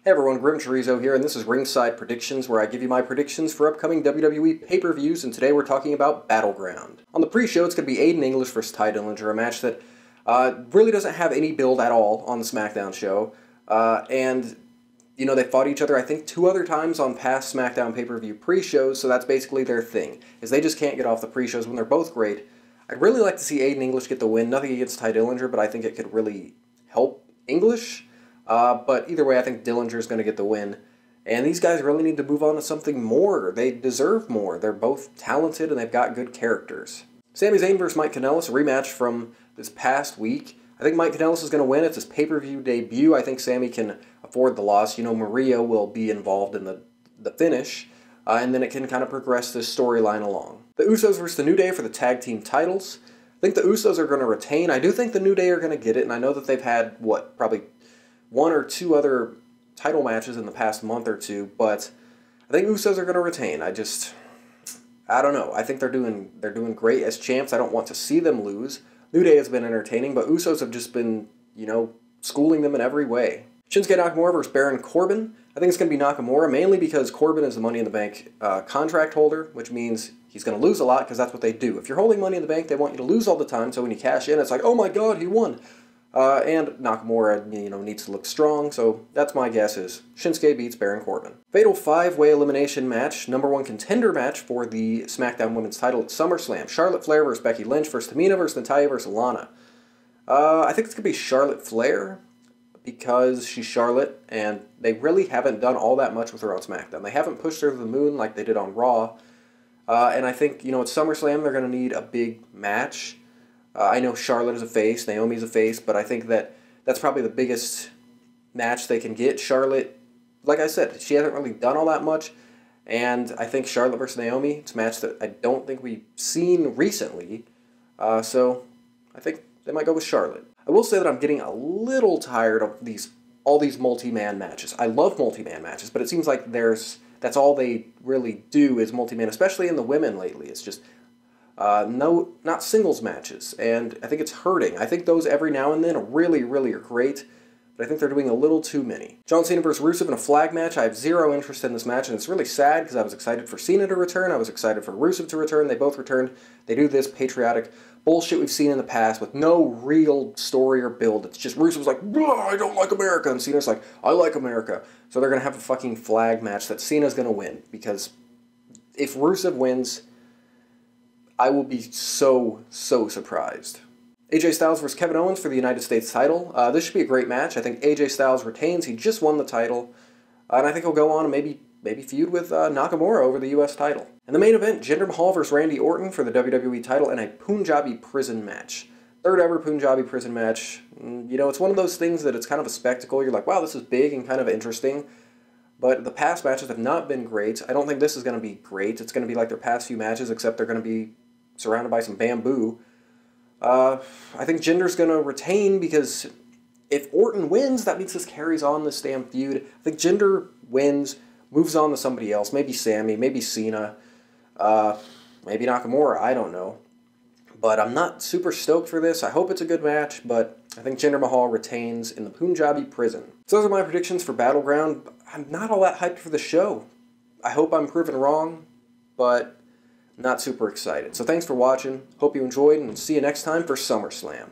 Hey everyone, GrimmChorizo here, and this is Ringside Predictions, where I give you my predictions for upcoming WWE pay-per-views, and today we're talking about Battleground. On the pre-show, it's going to be Aiden English versus Dillinger, a match that really doesn't have any build at all on the SmackDown show, and, you know, they fought each other, I think, 2 other times on past SmackDown pay-per-view pre-shows, so that's basically their thing, is they just can't get off the pre-shows when they're both great. I'd really like to see Aiden English get the win, nothing against Dillinger, but I think it could really help English. But either way, I think Dillinger's going to get the win. And these guys really need to move on to something more. They deserve more. They're both talented and they've got good characters. Sami Zayn versus Mike Kanellis, a rematch from this past week. I think Mike Kanellis is going to win. It's his pay-per-view debut. I think Sami can afford the loss. You know, Maria will be involved in the finish. And then it can kind of progress this storyline along. The Usos versus the New Day for the tag team titles. I think the Usos are going to retain. I do think the New Day are going to get it. And I know that they've had, probably 1 or 2 other title matches in the past month or two, but I think Usos are going to retain. I don't know. I think they're doing great as champs. I don't want to see them lose. New Day has been entertaining, but Usos have just been, you know, schooling them in every way. Shinsuke Nakamura versus Baron Corbin. I think it's going to be Nakamura, mainly because Corbin is the Money in the Bank contract holder, which means he's going to lose a lot because that's what they do. If you're holding Money in the Bank, they want you to lose all the time, so when you cash in, it's like, oh my god, he won. And Nakamura, you know, needs to look strong, so that's my guess is Shinsuke beats Baron Corbin. Fatal 5-way elimination match, #1 contender match for the SmackDown Women's title at SummerSlam. Charlotte Flair versus Becky Lynch versus Tamina versus Natalya versus Lana. I think it's going to be Charlotte Flair because she's Charlotte, and they really haven't done all that much with her on SmackDown. They haven't pushed her to the moon like they did on Raw, and I think, you know, at SummerSlam they're going to need a big match. I know Charlotte is a face, Naomi's a face, but I think that's probably the biggest match they can get. Charlotte, like I said, she hasn't really done all that much, and I think Charlotte versus Naomi, it's a match that I don't think we've seen recently, so I think they might go with Charlotte. I will say that I'm getting a little tired of all these multi-man matches. I love multi-man matches, but it seems like that's all they really do is multi-man, especially in the women lately. It's just no, not singles matches, and I think it's hurting. I think those every now and then really, really are great, but I think they're doing a little too many. John Cena versus Rusev in a flag match. I have 0 interest in this match, and it's really sad because I was excited for Cena to return. I was excited for Rusev to return. They both returned. They do this patriotic bullshit we've seen in the past with no real story or build. It's just Rusev's like, I don't like America, and Cena's like, I like America. So they're going to have a fucking flag match that Cena's going to win, because if Rusev wins, I will be so surprised. AJ Styles versus Kevin Owens for the United States title. This should be a great match. I think AJ Styles retains. He just won the title. And I think he'll go on and maybe feud with Nakamura over the U.S. title. And the main event, Jinder Mahal versus Randy Orton for the WWE title in a Punjabi prison match. 3rd ever Punjabi prison match. You know, it's one of those things that it's kind of a spectacle. You're like, wow, this is big and kind of interesting. But the past matches have not been great. I don't think this is going to be great. It's going to be like their past few matches, except they're going to be surrounded by some bamboo. I think Jinder's going to retain because if Orton wins, that means this carries on this damn feud. I think Jinder wins, moves on to somebody else. Maybe Sami, maybe Cena, maybe Nakamura, I don't know. But I'm not super stoked for this. I hope it's a good match, but I think Jinder Mahal retains in the Punjabi prison. So those are my predictions for Battleground. I'm not all that hyped for the show. I hope I'm proven wrong, but not super excited. So thanks for watching. Hope you enjoyed, and see you next time for SummerSlam.